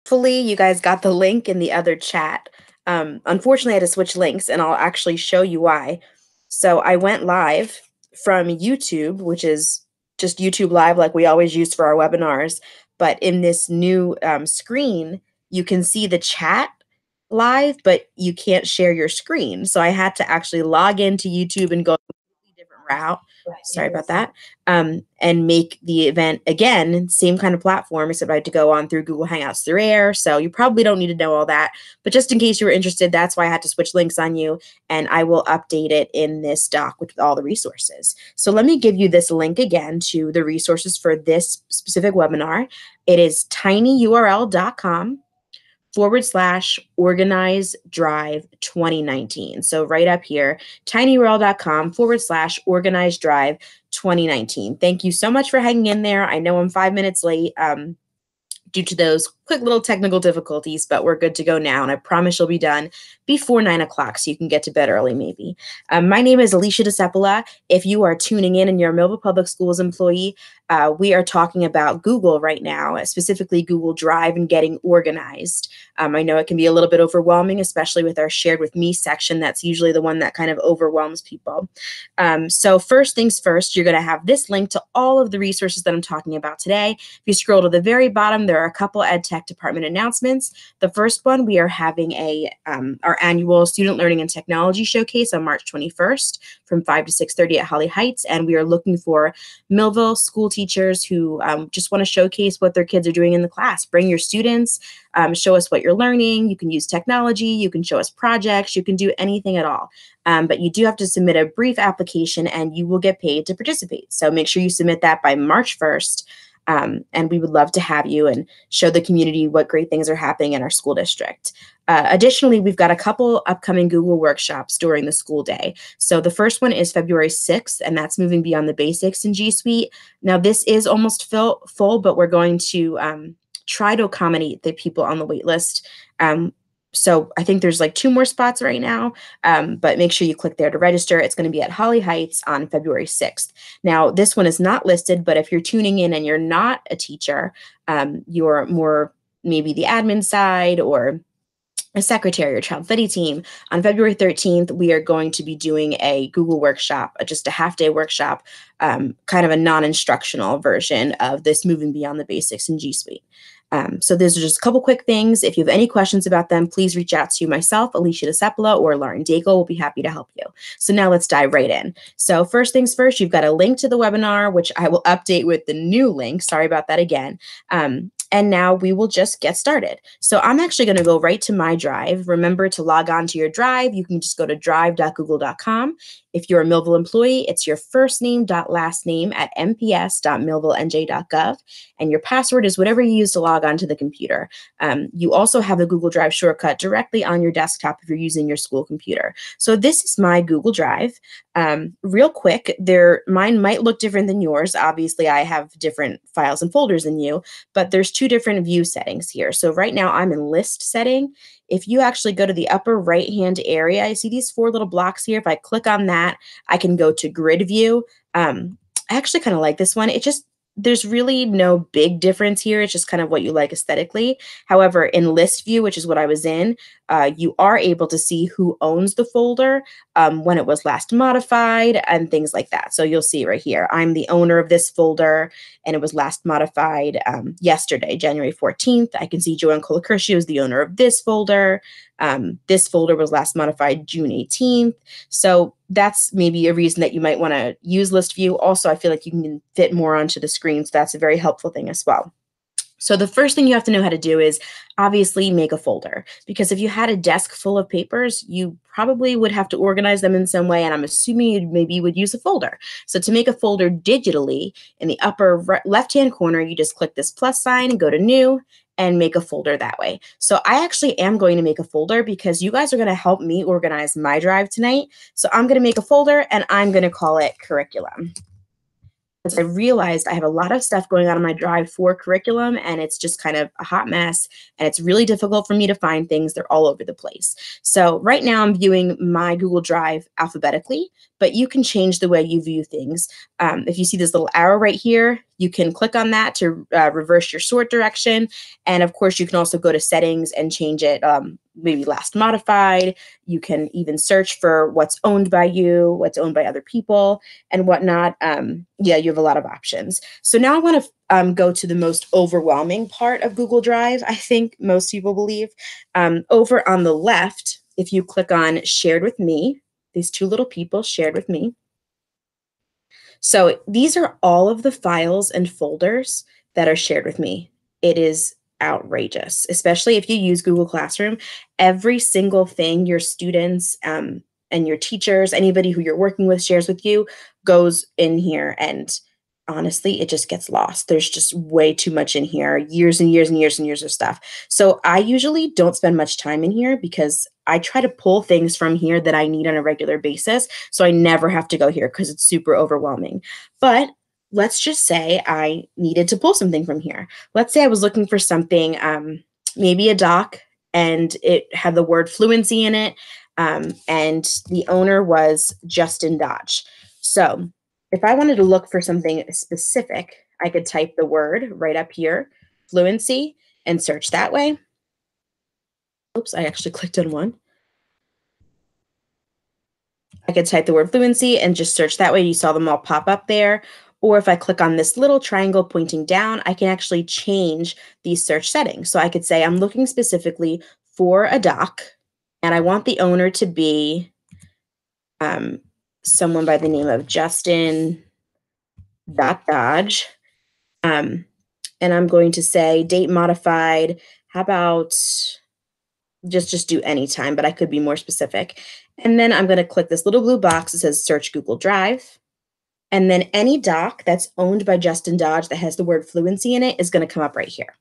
Hopefully you guys got the link in the other chat. Unfortunately, I had to switch links and I'll actually show you why. So I went live from YouTube, which is just YouTube Live like we always use for our webinars. But in this new screen, you can see the chat live, but you can't share your screen. So I had to actually log into YouTube and go a completely different route. Sorry about that. And make the event again, same kind of platform, except I had to go on through Google Hangouts through Air. So you probably don't need to know all that. But just in case you were interested, that's why I had to switch links on you. And I will update it in this doc with all the resources. So let me give you this link again to the resources for this specific webinar. It is tinyurl.com/organize drive 2019. So right up here, tinyurl.com/organize drive 2019. Thank you so much for hanging in there. I know I'm 5 minutes late due to those quick little technical difficulties, but we're good to go now. And I promise you'll be done before 9 o'clock so you can get to bed early maybe. My name is Alicia DeSeppola. If you are tuning in and you're a Millville Public Schools employee, we are talking about Google right now, specifically Google Drive and getting organized. I know it can be a little bit overwhelming, especially with our shared with me section. That's usually the one that kind of overwhelms people. So first things first, you're going to have this link to all of the resources that I'm talking about today. If you scroll to the very bottom, there are a couple ed tech department announcements. The first one, we are having our annual Student Learning and Technology Showcase on March 21st from 5 to 6:30 at Holly Heights, and we are looking for Millville school teachers who just want to showcase what their kids are doing in the class. Bring your students, show us what you're learning. You can use technology, you can show us projects, you can do anything at all. But you do have to submit a brief application and you will get paid to participate. So make sure you submit that by March 1st. And we would love to have you and show the community what great things are happening in our school district. Additionally, we've got a couple upcoming Google workshops during the school day. So the first one is February 6th, and that's moving beyond the basics in G Suite. Now, this is almost full, but we're going to try to accommodate the people on the wait list. So I think there's like 2 more spots right now, but make sure you click there to register. It's going to be at Holly Heights on February 6th. Now, this one is not listed, but if you're tuning in and you're not a teacher, you're more maybe the admin side or a secretary or child study team, on February 13th, we are going to be doing a Google workshop, just a half-day workshop, kind of a non-instructional version of this moving beyond the basics in G Suite. So those are just a couple quick things. If you have any questions about them, please reach out to myself, Alicia DeSeppola, or Lauren Daigle. We'll be happy to help you. So now let's dive right in. So first things first, you've got a link to the webinar, which I will update with the new link. Sorry about that again. And now we will just get started. So I'm actually going to go right to my Drive. Remember to log on to your Drive. You can just go to drive.google.com. If you're a Millville employee, it's your first name dot last name at mps.millvillenj.gov. And your password is whatever you use to log on to the computer. You also have a Google Drive shortcut directly on your desktop if you're using your school computer. So this is my Google Drive. Real quick, mine might look different than yours. Obviously, I have different files and folders than you, but there's 2 different view settings here. So right now I'm in list setting. If you actually go to the upper right-hand area, I see these 4 little blocks here. If I click on that, I can go to grid view. I actually kind of like this one. There's really no big difference here. It's just kind of what you like aesthetically. However, in list view, which is what I was in, you are able to see who owns the folder, when it was last modified, and things like that. So you'll see right here, I'm the owner of this folder, and it was last modified yesterday, January 14th. I can see Joanne Colacursio is the owner of this folder. This folder was last modified June 18th. So that's maybe a reason that you might want to use list view. Also, I feel like you can fit more onto the screen, so that's a very helpful thing as well. So the first thing you have to know how to do is obviously make a folder, because if you had a desk full of papers, you probably would have to organize them in some way, and I'm assuming you maybe would use a folder. So to make a folder digitally, in the upper left-hand corner, you just click this plus sign and go to new and make a folder that way. So I actually am going to make a folder because you guys are going to help me organize my Drive tonight. So I'm going to make a folder and I'm going to call it curriculum. As I realized I have a lot of stuff going on in my Drive for curriculum, and it's just kind of a hot mess, and it's really difficult for me to find things. They're all over the place. So right now I'm viewing my Google Drive alphabetically, but you can change the way you view things. If you see this little arrow right here, You can click on that to reverse your sort direction. And of course, you can also go to settings and change it, maybe last modified. You can even search for what's owned by you, what's owned by other people, and whatnot. Yeah, you have a lot of options. So now I want to go to the most overwhelming part of Google Drive, I think most people believe. Over on the left, if you click on Shared with Me, these two little people shared with me. So these are all of the files and folders that are shared with me. It is outrageous, especially if you use Google Classroom. Every single thing your students and your teachers, anybody who you're working with shares with you goes in here. And honestly, it just gets lost. There's just way too much in here, years and years and years and years of stuff. So I usually don't spend much time in here because I try to pull things from here that I need on a regular basis. So I never have to go here because it's super overwhelming. But let's just say I needed to pull something from here. Let's say I was looking for something, maybe a doc, and it had the word fluency in it. And the owner was Justin Dodge. So if I wanted to look for something specific, I could type the word right up here, fluency, and search that way. Oops, I actually clicked on one. I could type the word fluency and just search that way. You saw them all pop up there. Or if I click on this little triangle pointing down, I can actually change these search settings. So I could say I'm looking specifically for a doc, and I want the owner to be someone by the name of Justin Dodge. And I'm going to say date modified. How about just do anytime, but I could be more specific. And then I'm going to click this little blue box that says search Google Drive. And then any doc that's owned by Justin Dodge that has the word fluency in it is going to come up right here.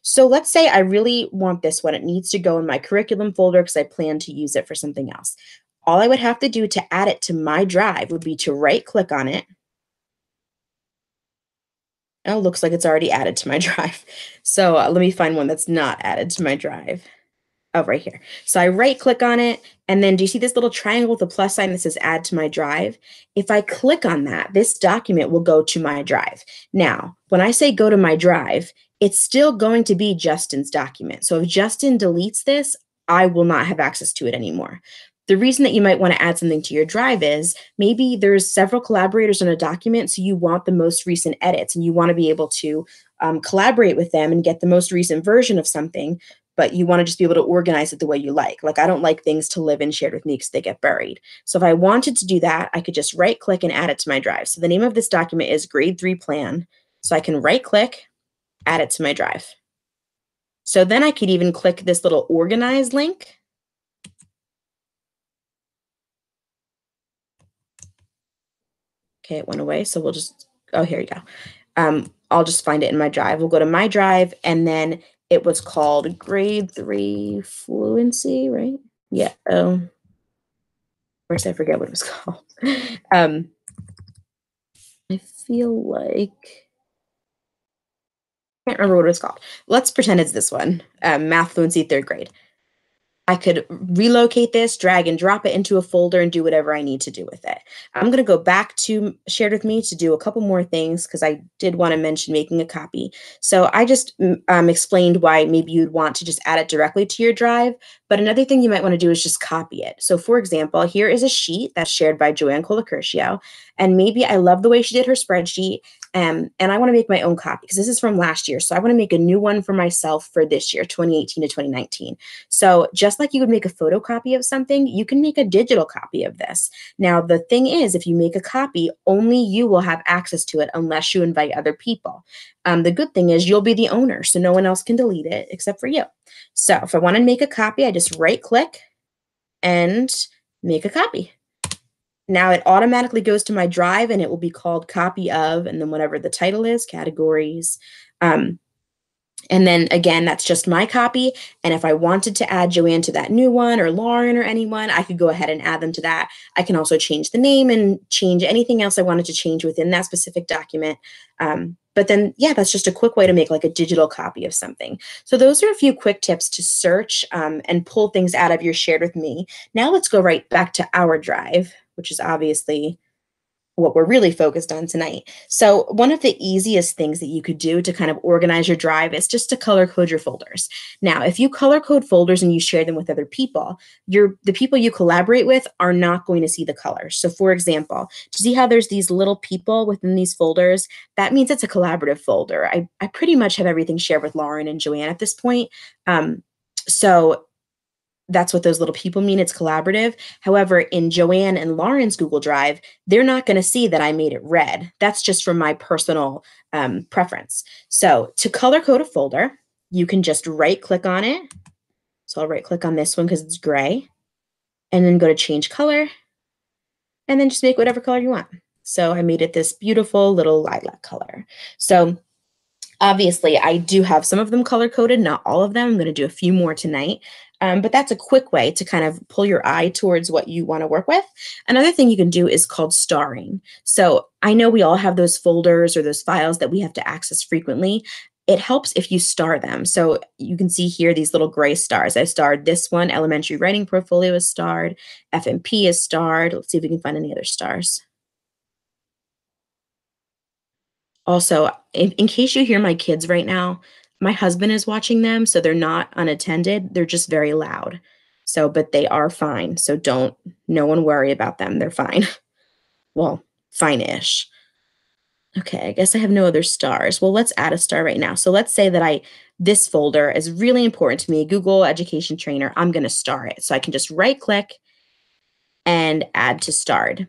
So let's say I really want this one. It needs to go in my curriculum folder because I plan to use it for something else. All I would have to do to add it to my drive would be to right click on it. Oh, looks like it's already added to my drive. So let me find one that's not added to my drive. Oh, right here. So I right click on it, and then do you see this little triangle with a plus sign that says add to my drive? If I click on that, this document will go to my drive. Now, when I say go to my drive, it's still going to be Justin's document. So if Justin deletes this, I will not have access to it anymore. The reason that you might want to add something to your drive is maybe there's several collaborators on a document, so you want the most recent edits and you want to be able to collaborate with them and get the most recent version of something, but you want to just be able to organize it the way you like. Like I don't like things to live in shared with me because they get buried. So if I wanted to do that, I could just right click and add it to my drive. So the name of this document is grade 3 plan. So I can right click, add it to my drive. So then I could even click this little organize link. Okay, it went away. So we'll just, oh, here you go. I'll just find it in my drive. We'll go to my drive, and then it was called grade 3 fluency, right? Yeah. Oh, of course, I forget what it was called. I feel like I can't remember what it was called. Let's pretend it's this one, math fluency 3rd grade. I could relocate this, drag and drop it into a folder, and do whatever I need to do with it. I'm going to go back to shared with me to do a couple more things because I did want to mention making a copy. So I just explained why maybe you'd want to just add it directly to your drive. But another thing you might want to do is just copy it. So for example, here is a sheet that's shared by Joanne Colacurcio. And maybe I love the way she did her spreadsheet. And I want to make my own copy because this is from last year. So I want to make a new one for myself for this year, 2018 to 2019. So just like you would make a photocopy of something, you can make a digital copy of this. Now, the thing is, if you make a copy, only you will have access to it unless you invite other people. The good thing is you'll be the owner, so no one else can delete it except for you. So if I want to make a copy, I just right click and make a copy. Now it automatically goes to my drive and it will be called copy of, and then whatever the title is, categories. And then again, that's just my copy. And if I wanted to add Joanne to that new one, or Lauren or anyone, I could go ahead and add them to that. I can also change the name and change anything else I wanted to change within that specific document. But then, yeah, that's just a quick way to make like a digital copy of something. So those are a few quick tips to search and pull things out of your shared with me. Now let's go right back to our drive, which is obviously what we're really focused on tonight. So one of the easiest things that you could do to kind of organize your drive is just to color code your folders. Now, if you color code folders and you share them with other people, the people you collaborate with are not going to see the colors. So for example, to see how there's these little people within these folders, that means it's a collaborative folder. I pretty much have everything shared with Lauren and Joanne at this point. So that's what those little people mean. It's collaborative. However, in Joanne and Lauren's Google Drive, they're not going to see that I made it red. That's just from my personal preference. So to color code a folder, you can just right click on it. So I'll right click on this one because it's gray, and then go to change color, and then just make whatever color you want. So I made it this beautiful little lilac color. So obviously, I do have some of them color coded, not all of them. I'm going to do a few more tonight. But that's a quick way to kind of pull your eye towards what you want to work with. Another thing you can do is called starring. So I know we all have those folders or those files that we have to access frequently. It helps if you star them. So you can see here these little gray stars. I starred this one, Elementary Writing Portfolio is starred, FMP is starred. Let's see if we can find any other stars. Also, in case you hear my kids right now, my husband is watching them, so they're not unattended. They're just very loud. So, but they are fine. So no one worry about them. They're fine. Well, fine-ish. Okay, I guess I have no other stars. Well, let's add a star right now. So let's say that this folder is really important to me, Google Education Trainer. I'm going to star it. So I can just right click and add to starred.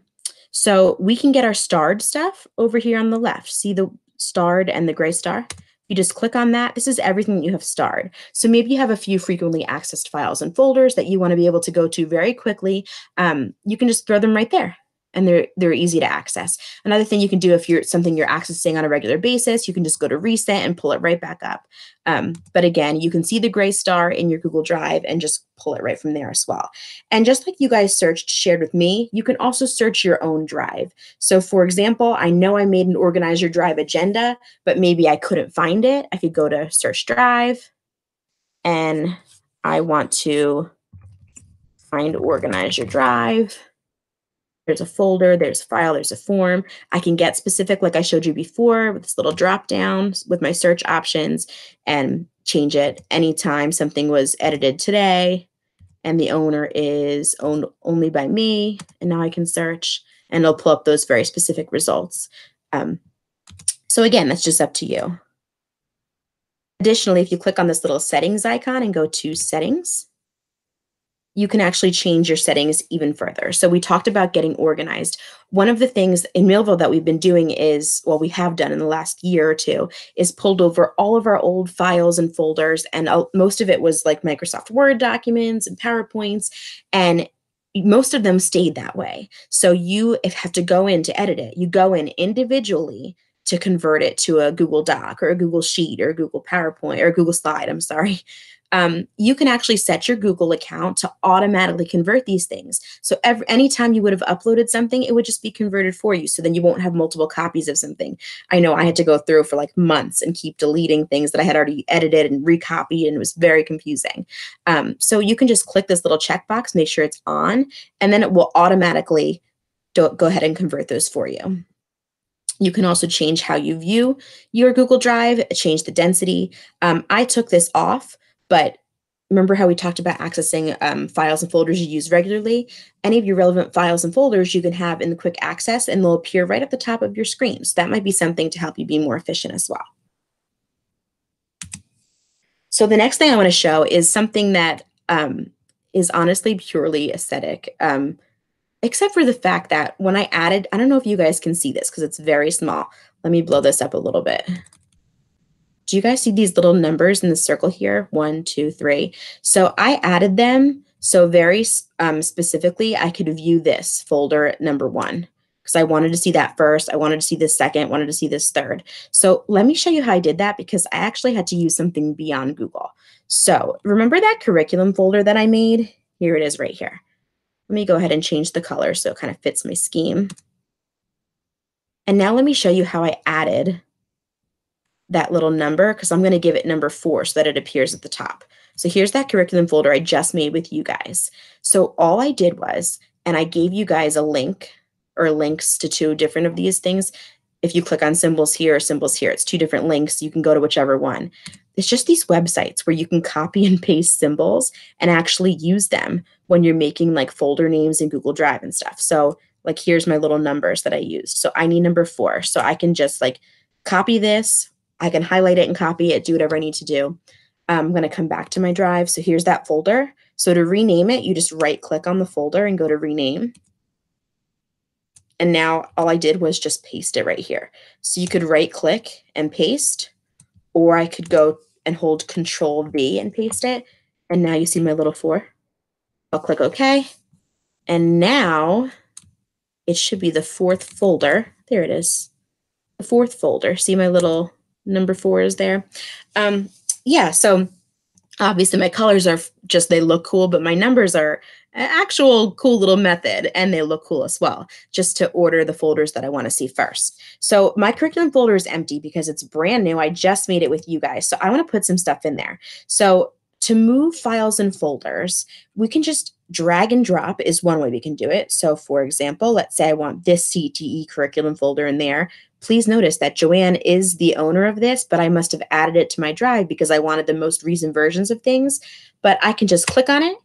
So we can get our starred stuff over here on the left. See the starred and the gray star? You just click on that. This is everything that you have starred. So maybe you have a few frequently accessed files and folders that you want to be able to go to very quickly. You can just throw them right there, and they're easy to access. Another thing you can do if you're accessing on a regular basis, you can just go to reset and pull it right back up. But again, you can see the gray star in your Google Drive and just pull it right from there as well. And just like you guys shared with me, you can also search your own drive. So for example, I know I made an Organize Your Drive agenda, but maybe I couldn't find it. I could go to Search Drive, and I want to find Organize Your Drive. There's a folder, there's a file, there's a form. I can get specific, like I showed you before, with this little drop down with my search options, and change it anytime something was edited today and the owner is owned only by me. And now I can search, and it'll pull up those very specific results. So again, that's just up to you. Additionally, if you click on this little settings icon and go to settings, you can actually change your settings even further. So we talked about getting organized. One of the things in Millville that we've been doing is, well, we have done in the last year or two, is pulled over all of our old files and folders, and most of it was like Microsoft Word documents and PowerPoints, and most of them stayed that way. So you have to go in to edit it. You go in individually to convert it to a Google Doc or a Google Sheet or a Google PowerPoint or a Google Slide, I'm sorry. You can actually set your Google account to automatically convert these things. So anytime you would have uploaded something, it would just be converted for you. So then you won't have multiple copies of something. I know I had to go through for like months and keep deleting things that I had already edited and recopied, and it was very confusing. So you can just click this little checkbox, make sure it's on, and then it will automatically go ahead and convert those for you. You can also change how you view your Google Drive, change the density. I took this off, but remember how we talked about accessing files and folders you use regularly? Any of your relevant files and folders you can have in the quick access, and they'll appear right at the top of your screen. So that might be something to help you be more efficient as well. So the next thing I want to show is something that is honestly purely aesthetic. Except for the fact that when I added, I don't know if you guys can see this because it's very small. Let me blow this up a little bit. Do you guys see these little numbers in the circle here? 1, 2, 3. So I added them so very specifically I could view this folder number 1 because I wanted to see that first. I wanted to see this second, wanted to see this third. So let me show you how I did that because I actually had to use something beyond Google. So remember that curriculum folder that I made? Here it is right here. Let me go ahead and change the color so it kind of fits my scheme. And now let me show you how I added that little number because I'm going to give it number 4 so that it appears at the top. So here's that curriculum folder I just made with you guys. So all I did was, and I gave you guys a link or links to two different of these things. If you click on symbols here, it's two different links. You can go to whichever one. It's just these websites where you can copy and paste symbols and actually use them when you're making like folder names in Google Drive and stuff. So like here's my little numbers that I used. So I need number 4. So I can just like copy this. I can highlight it and copy it, do whatever I need to do. I'm going to come back to my drive. So here's that folder. So to rename it, you just right click on the folder and go to rename. And now all I did was just paste it right here. So you could right click and paste, or I could go and hold Control V and paste it. And now you see my little 4. I'll click OK. And now it should be the 4th folder. There it is. The 4th folder. See my little number 4 is there. Yeah, so obviously my colors are just, they look cool, but my numbers are an actual cool little method, and they look cool as well, just to order the folders that I want to see first. So my curriculum folder is empty because it's brand new. I just made it with you guys. So I want to put some stuff in there. So to move files and folders, we can just drag and drop is one way we can do it. So for example, let's say I want this CTE curriculum folder in there. Please notice that Joanne is the owner of this, but I must have added it to my drive because I wanted the most recent versions of things. But I can just click on it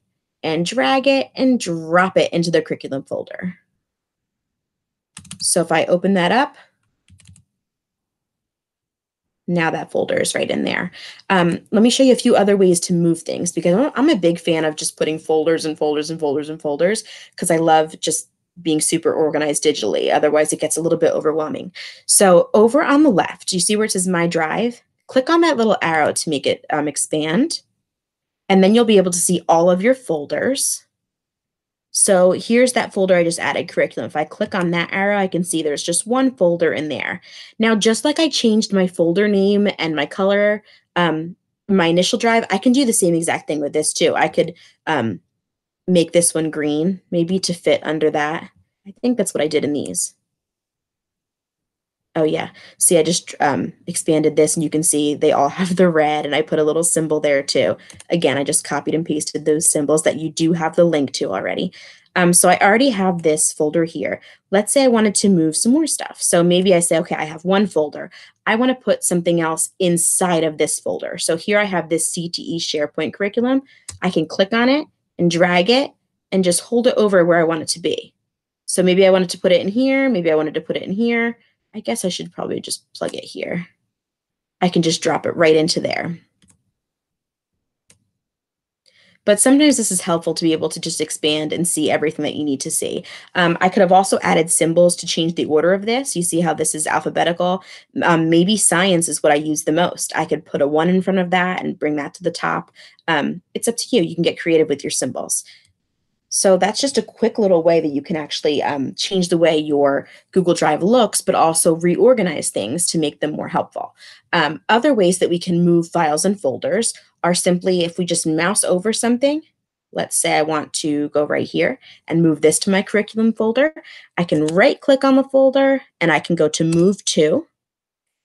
and drag it and drop it into the curriculum folder. So if I open that up, now that folder is right in there. Let me show you a few other ways to move things, because I'm a big fan of just putting folders and folders and folders and folders, because I love just being super organized digitally. Otherwise, it gets a little bit overwhelming. So over on the left, you see where it says My Drive? Click on that little arrow to make it expand. And then you'll be able to see all of your folders. So here's that folder I just added, curriculum. If I click on that arrow, I can see there's just one folder in there. Now, just like I changed my folder name and my color, my initial drive, I can do the same exact thing with this too. I could make this one green, maybe to fit under that. I think that's what I did in these. Oh yeah, see, I just expanded this, and you can see they all have the red, and I put a little symbol there too. Again, I just copied and pasted those symbols that you do have the link to already. So I already have this folder here. Let's say I wanted to move some more stuff. So maybe I say, okay, I have one folder. I want to put something else inside of this folder. So here I have this CTE SharePoint curriculum. I can click on it and drag it and just hold it over where I want it to be. So maybe I wanted to put it in here. Maybe I wanted to put it in here. I guess I should probably just plug it here. I can just drop it right into there. But sometimes this is helpful to be able to just expand and see everything that you need to see. I could have also added symbols to change the order of this. You see how this is alphabetical. Maybe science is what I use the most. I could put a 1 in front of that and bring that to the top. It's up to you. You can get creative with your symbols. So that's just a quick little way that you can actually change the way your Google Drive looks, but also reorganize things to make them more helpful. Other ways that we can move files and folders are simply if we just mouse over something. Let's say I want to go right here and move this to my curriculum folder. I can right click on the folder and I can go to Move To,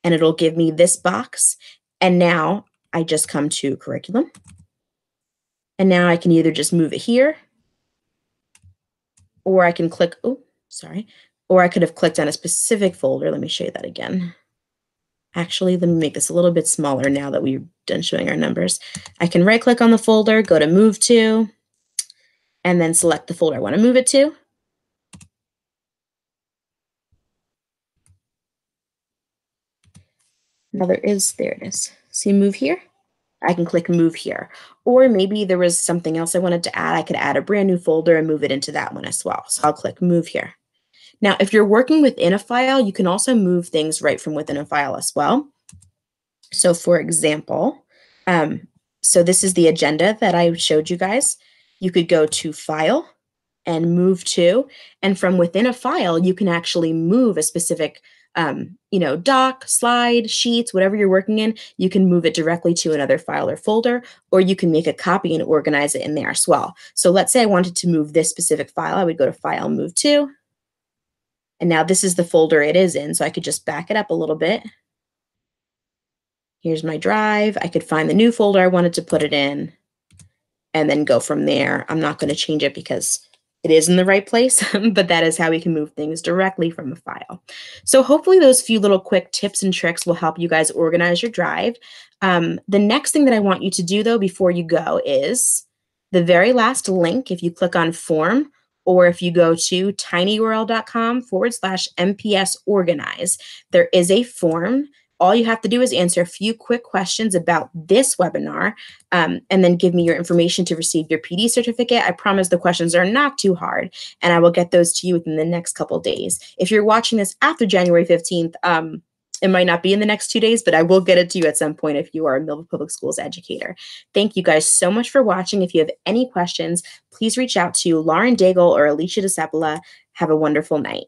and it'll give me this box. And now I just come to curriculum. And now I can either just move it here, or I can click, or I could have clicked on a specific folder. Let me show you that again. Actually, let me make this a little bit smaller now that we're done showing our numbers. I can right click on the folder, go to Move To, and then select the folder I want to move it to. Now there it is. See Move Here? I can click Move Here. Or maybe there was something else I wanted to add. I could add a brand new folder and move it into that one as well. So I'll click Move Here. Now, if you're working within a file, you can also move things right from within a file as well. So for example, so this is the agenda that I showed you guys. You could go to File and Move To, and from within a file, you can actually move a specific doc, slide, sheets, whatever you're working in. You can move it directly to another file or folder, or you can make a copy and organize it in there as well. So let's say I wanted to move this specific file. I would go to File, Move To, and now this is the folder it is in, so I could just back it up a little bit. Here's my drive. I could find the new folder I wanted to put it in and then go from there. I'm not going to change it because It is in the right place, but that is how we can move things directly from a file. So hopefully those few little quick tips and tricks will help you guys organize your drive. The next thing that I want you to do though before you go is the very last link. If you click on form, or if you go to tinyurl.com/MPS organize, there is a form. All you have to do is answer a few quick questions about this webinar, and then give me your information to receive your PD certificate. I promise the questions are not too hard, and I will get those to you within the next couple of days. If you're watching this after January 15th, it might not be in the next 2 days, but I will get it to you at some point if you are a Millville Public Schools educator. Thank you guys so much for watching. If you have any questions, please reach out to Lauren Daigle or Alicia DeCepola. Have a wonderful night.